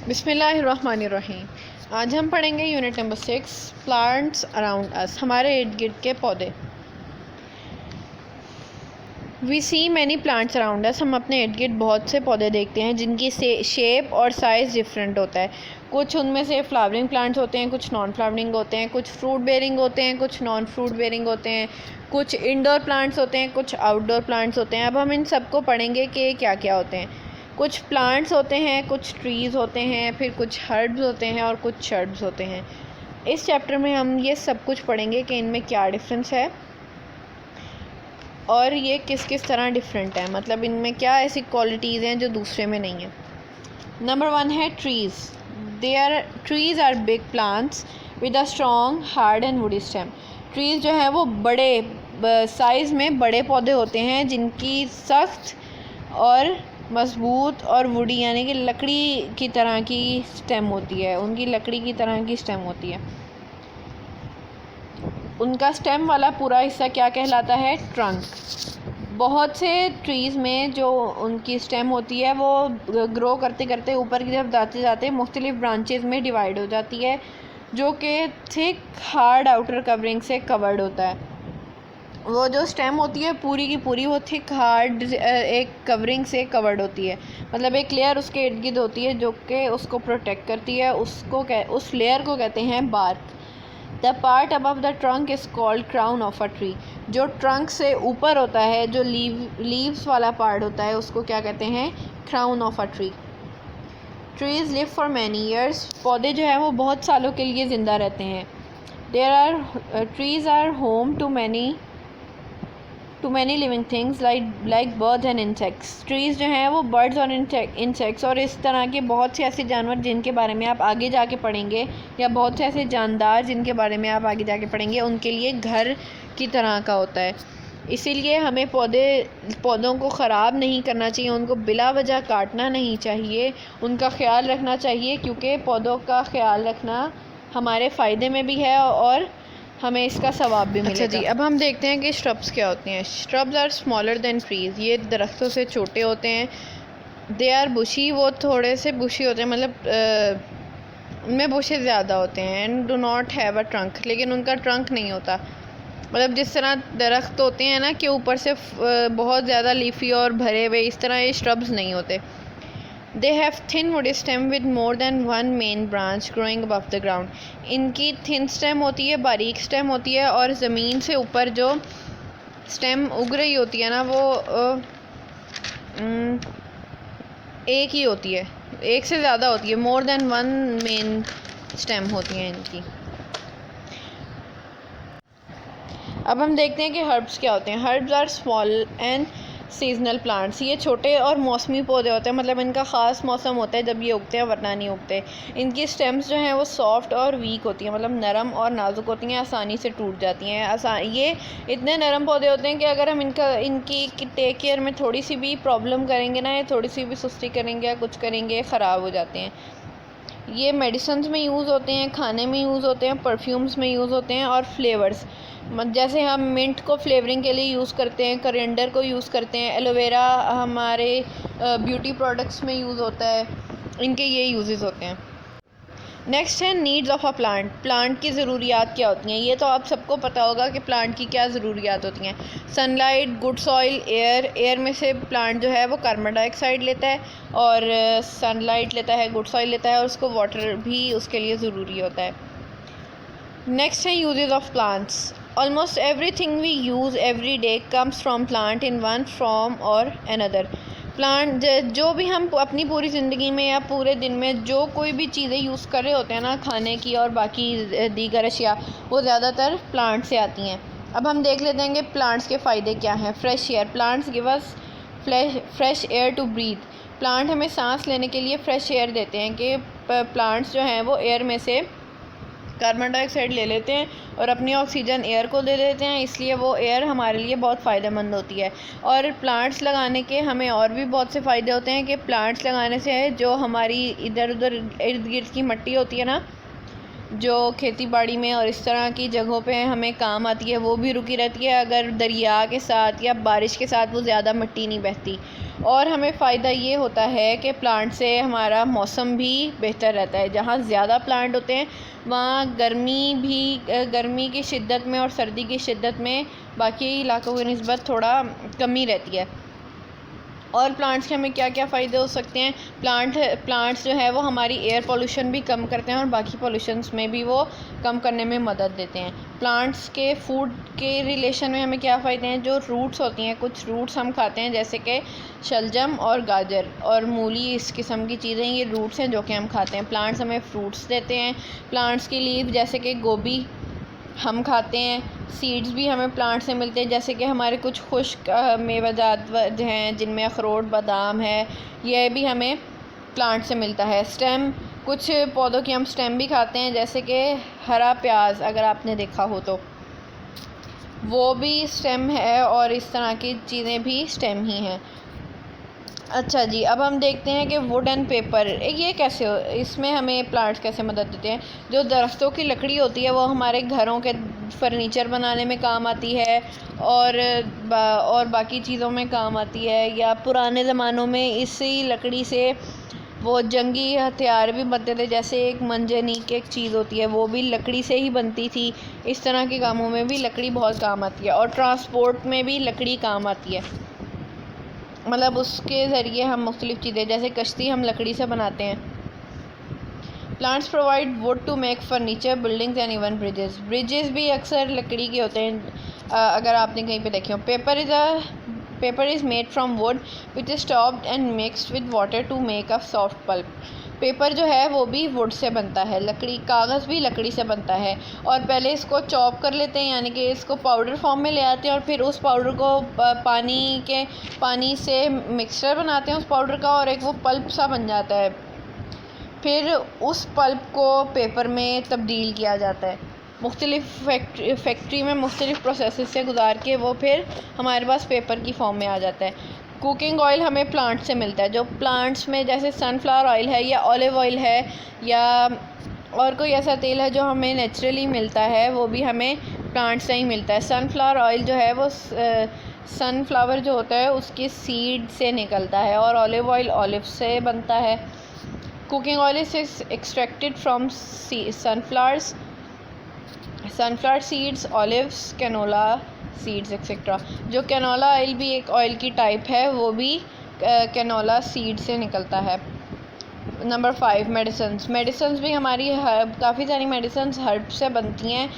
बिस्मिल्लाहिर्रहमानिर्रहीम। आज हम पढ़ेंगे unit number 6 plants around us, हमारे इर्द गिर्द के पौधे। We see many plants around us, हम अपने इर्द गिर्द बहुत से पौधे देखते हैं जिनकी शेप और साइज़ डिफरेंट होता है। कुछ उनमें से फ्लावरिंग प्लांट्स होते हैं, कुछ नॉन फ्लावरिंग होते हैं, कुछ फ्रूट बेयरिंग होते हैं, कुछ नॉन फ्रूट बेयरिंग होते हैं, कुछ इंडोर प्लांट्स होते हैं, कुछ आउटडोर प्लांट्स होते हैं। अब हम इन सबको पढ़ेंगे कि क्या क्या होते हैं। कुछ प्लांट्स होते हैं, कुछ ट्रीज़ होते हैं, फिर कुछ हर्ब्स होते हैं और कुछ शर्ब्स होते हैं। इस चैप्टर में हम ये सब कुछ पढ़ेंगे कि इनमें क्या डिफरेंस है और ये किस किस तरह डिफरेंट है, मतलब इनमें क्या ऐसी क्वालिटीज़ हैं जो दूसरे में नहीं है। नंबर 1 है trees. Trees are big plants with a strong hard and woody stem. Trees जो हैं वो बड़े साइज़ में बड़े पौधे होते हैं जिनकी सख्त और मज़बूत और वुडी यानी कि लकड़ी की तरह की स्टेम होती है, उनकी लकड़ी की तरह की स्टेम होती है। उनका स्टेम वाला पूरा हिस्सा क्या कहलाता है? ट्रंक। बहुत से ट्रीज़ में जो उनकी स्टेम होती है वो ग्रो करते करते ऊपर की तरफ जाते जाते मुख्तलिफ ब्रांचेज़ में डिवाइड हो जाती है, जो कि थिक हार्ड आउटर कवरिंग से कवर्ड होता है। वो जो स्टेम होती है पूरी की पूरी वो थिक हार्ड एक कवरिंग से कवर्ड होती है, मतलब एक लेयर उसके इर्द गिर्द होती है जो कि उसको प्रोटेक्ट करती है। उस लेयर को कहते हैं bark. The part above the trunk is called crown of a tree. जो ट्रंक से ऊपर होता है, जो लीव्स वाला पार्ट होता है, उसको क्या कहते हैं? Crown of a tree. Trees live for many years. पौधे जो है वो बहुत सालों के लिए ज़िंदा रहते हैं। Trees are home to many living things like birds and insects. Trees जो हैं वो बर्ड्स और इंसेक्ट्स और इस तरह के बहुत से ऐसे जानवर जिनके बारे में आप आगे जाके पढ़ेंगे, या बहुत से ऐसे जानदार जिनके बारे में आप आगे जाके पढ़ेंगे, उनके लिए घर की तरह का होता है। इसीलिए हमें पौधों को ख़राब नहीं करना चाहिए, उनको बिला वजह काटना नहीं चाहिए, उनका ख्याल रखना चाहिए, क्योंकि पौधों का ख्याल रखना हमारे फ़ायदे में भी है और हमें इसका सवाब भी मिलेगा। अच्छा जी, अब हम देखते हैं कि श्रब्स क्या होती हैं। Shrubs are smaller than trees. ये दरख्तों से छोटे होते हैं। दे आर बुशी, वो थोड़े से बुशी होते हैं, मतलब उनमें बुशे ज़्यादा होते हैं। And do not have a trunk, लेकिन उनका ट्रंक नहीं होता। मतलब जिस तरह दरख्त होते हैं ना कि ऊपर से बहुत ज़्यादा लीफी और भरे हुए, इस तरह ये श्रब्स नहीं होते। They have thin woody stem with more than one main branch growing above the ground. इनकी थिन स्टेम होती है, बारीक स्टेम होती है, और ज़मीन से ऊपर जो स्टेम उग रही होती है ना वो एक ही होती है, एक से ज़्यादा होती है, more than one main stem होती है इनकी। अब हम देखते हैं कि हर्ब्स क्या होते हैं। Herbs are small and seasonal plants. ये छोटे और मौसमी पौधे होते हैं, मतलब इनका ख़ास मौसम होता है जब ये उगते हैं, वरना नहीं उगते। इनकी स्टेम्स जो हैं वो सॉफ्ट और वीक होती हैं, मतलब नरम और नाजुक होती हैं, आसानी से टूट जाती हैं। ये इतने नरम पौधे होते हैं कि अगर हम इनकी टेक केयर में थोड़ी सी भी प्रॉब्लम करेंगे ना, या थोड़ी सी भी सुस्ती करेंगे या कुछ करेंगे, ख़राब हो जाते हैं। ये मेडिसिन्स में यूज़ होते हैं, खाने में यूज़ होते हैं, परफ्यूम्स में यूज़ होते हैं, और फ्लेवर्स, जैसे हम मिंट को फ्लेवरिंग के लिए यूज़ करते हैं, कोरिएंडर को यूज़ करते हैं, एलोवेरा हमारे ब्यूटी प्रोडक्ट्स में यूज़ होता है, इनके ये यूजेस होते हैं। नेक्स्ट है needs of a plant. Plant की ज़रूरियात क्या होती हैं? ये तो आप सबको पता होगा कि प्लांट की क्या ज़रूरियात होती हैं। सनलाइट, गुड सॉइल, एयर में से प्लांट जो है वो कार्बन डाइऑक्साइड लेता है, और सनलाइट लेता है, गुड सॉइल लेता है, और उसको वाटर भी उसके लिए ज़रूरी होता है। नेक्स्ट है uses of plants. Almost everything we use every day comes from plant in one form or another. Plant जो भी हम अपनी पूरी ज़िंदगी में या पूरे दिन में जो कोई भी चीज़ें यूज़ कर रहे होते हैं ना, खाने की और बाकी दीगर अशिया, वो ज़्यादातर प्लांट से आती हैं। अब हम देख लेते हैं कि प्लांट्स के फ़ायदे क्या हैं। Fresh air. Plants give us fresh air to breathe. Plant हमें सांस लेने के लिए फ्रेश एयर देते हैं, कि प्लांट्स जो हैं वो एयर में से कार्बन डाइऑक्साइड ले लेते हैं और अपनी ऑक्सीजन एयर को दे देते हैं, इसलिए वो एयर हमारे लिए बहुत फ़ायदेमंद होती है। और प्लांट्स लगाने के हमें और भी बहुत से फ़ायदे होते हैं, कि प्लांट्स लगाने से जो हमारी इधर उधर इर्द गिर्द की मिट्टी होती है ना, जो खेती बाड़ी में और इस तरह की जगहों पे हमें काम आती है वो भी रुकी रहती है, अगर दरिया के साथ या बारिश के साथ वो ज़्यादा मिट्टी नहीं बहती। और हमें फ़ायदा ये होता है कि प्लांट से हमारा मौसम भी बेहतर रहता है। जहाँ ज़्यादा प्लांट होते हैं वहाँ गर्मी की शिद्दत में और सर्दी की शिद्दत में बाकी इलाकों की निस्बत थोड़ा कमी रहती है। और प्लांट्स के हमें क्या क्या फ़ायदे हो सकते हैं? प्लांट्स जो है वो हमारी एयर पोल्यूशन भी कम करते हैं और बाकी पोल्यूशंस में भी वो कम करने में मदद देते हैं। प्लांट्स के फूड के रिलेशन में हमें क्या फ़ायदे हैं? जो रूट्स होती हैं, कुछ रूट्स हम खाते हैं जैसे कि शलजम और गाजर और मूली, इस किस्म की चीज़ें, ये रूट्स हैं जो कि हम खाते हैं। प्लांट्स हमें फ्रूट्स देते हैं। प्लांट्स की लीव जैसे कि गोभी हम खाते हैं। सीड्स भी हमें प्लांट से मिलते हैं, जैसे कि हमारे कुछ खुश्क मेवेजात हैं जिनमें अखरोट, बादाम है, यह भी हमें प्लांट से मिलता है। स्टेम, कुछ पौधों की हम स्टेम भी खाते हैं, जैसे कि हरा प्याज अगर आपने देखा हो तो वो भी स्टेम है, और इस तरह की चीज़ें भी स्टेम ही हैं। अच्छा जी, अब हम देखते हैं कि वुड एंड पेपर ये कैसे इसमें हमें प्लांट्स कैसे मदद देते हैं। जो दरख्तों की लकड़ी होती है वो हमारे घरों के फर्नीचर बनाने में काम आती है और बाकी चीज़ों में काम आती है। या पुराने ज़मानों में इसी लकड़ी से वो जंगी हथियार भी बनते थे, जैसे एक मंजनीक एक चीज़ होती है वो भी लकड़ी से ही बनती थी। इस तरह के कामों में भी लकड़ी बहुत काम आती है, और ट्रांसपोर्ट में भी लकड़ी काम आती है। मतलब उसके ज़रिए हम मुख्तलिफ़ चीज़ें, जैसे कश्ती हम लकड़ी से बनाते हैं। Plants provide wood to make furniture, buildings and even bridges भी अक्सर लकड़ी के होते हैं, अगर आपने कहीं पे देखे हो। Paper is made from wood which is chopped and mixed with water to make a soft pulp. Paper जो है वो भी वुड से बनता है, कागज़ भी लकड़ी से बनता है। और पहले इसको चॉप कर लेते हैं, यानी कि इसको पाउडर फॉर्म में ले आते हैं, और फिर उस पाउडर को पानी से मिक्सचर बनाते हैं उस पाउडर का, और एक वो पल्प सा बन जाता है। फिर उस पल्प को पेपर में तब्दील किया जाता है, मुख्तलिफ़ फैक्ट्री में मुख्तलिफ़ प्रोसेस से गुजार के वो फिर हमारे पास पेपर की फॉर्म में आ जाता है। कुकिंग ऑयल हमें प्लांट से मिलता है, जो प्लांट्स में जैसे सनफ्लावर ऑयल है या ऑलिव ऑयल है या और कोई ऐसा तेल है जो हमें नेचुरली मिलता है, वो भी हमें प्लांट से ही मिलता है। सनफ्लावर ऑयल जो है वो सनफ्लावर जो होता है उसके सीड से निकलता है, और ऑलिव ऑयल ऑलिव से बनता है। Cooking oil is extracted from sunflower seeds, olives, canola seeds etcetera. जो कैनोला ऑयल भी एक ऑयल की टाइप है, वो भी कैनोला सीड से निकलता है। नंबर 5, मेडिसिन्स भी हमारी काफ़ी सारी मेडिसिन्स हर्ब से बनती हैं।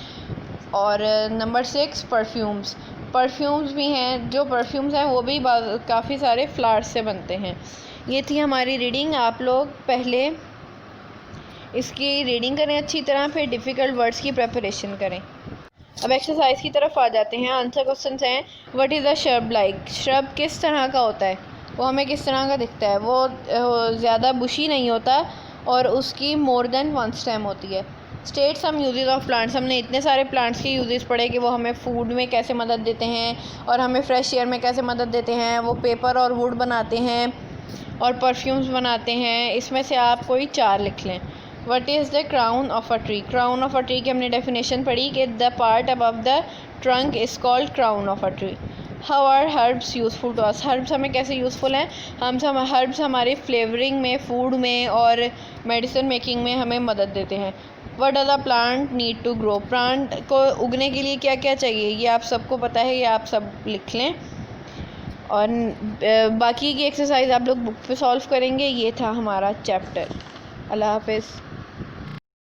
और नंबर 6, परफ्यूम्स भी हैं। जो परफ्यूम्स हैं वो भी काफ़ी सारे फ्लावर्स से बनते हैं। ये थी हमारी रीडिंग। आप लोग पहले इसकी रीडिंग करें अच्छी तरह, फिर डिफ़िकल्ट वर्ड्स की प्रिपरेशन करें। अब एक्सरसाइज की तरफ आ जाते हैं। आंसर क्वेश्चन हैं, what is a shrub like? Shrub किस तरह का होता है, वो हमें किस तरह का दिखता है? वो ज़्यादा बुशी नहीं होता और उसकी मोर देन वन स्टेम होती है। State some uses of plants, हमने इतने सारे प्लांट्स के यूजेस पढ़े कि वो हमें फूड में कैसे मदद देते हैं और हमें फ्रेश एयर में कैसे मदद देते हैं। वो पेपर और वुड बनाते हैं और परफ्यूम्स बनाते हैं। इसमें से आप कोई 4 लिख लें। What is the crown of a tree? Crown of a tree की हमने डेफिनेशन पढ़ी कि the part above the trunk is called crown of a tree. How are herbs useful to us? Herbs हमें कैसे यूज़फुल हैं? herbs हमारे flavouring में, food में और मेडिसिन मेकिंग में हमें मदद देते हैं। What does a plant need to grow? Plant को उगने के लिए क्या क्या चाहिए, ये आप सबको पता है, ये आप सब लिख लें। और बाकी की एक्सरसाइज आप लोग बुक पे सॉल्व करेंगे। ये था हमारा चैप्टर। अल्लाह हाफ़िज़।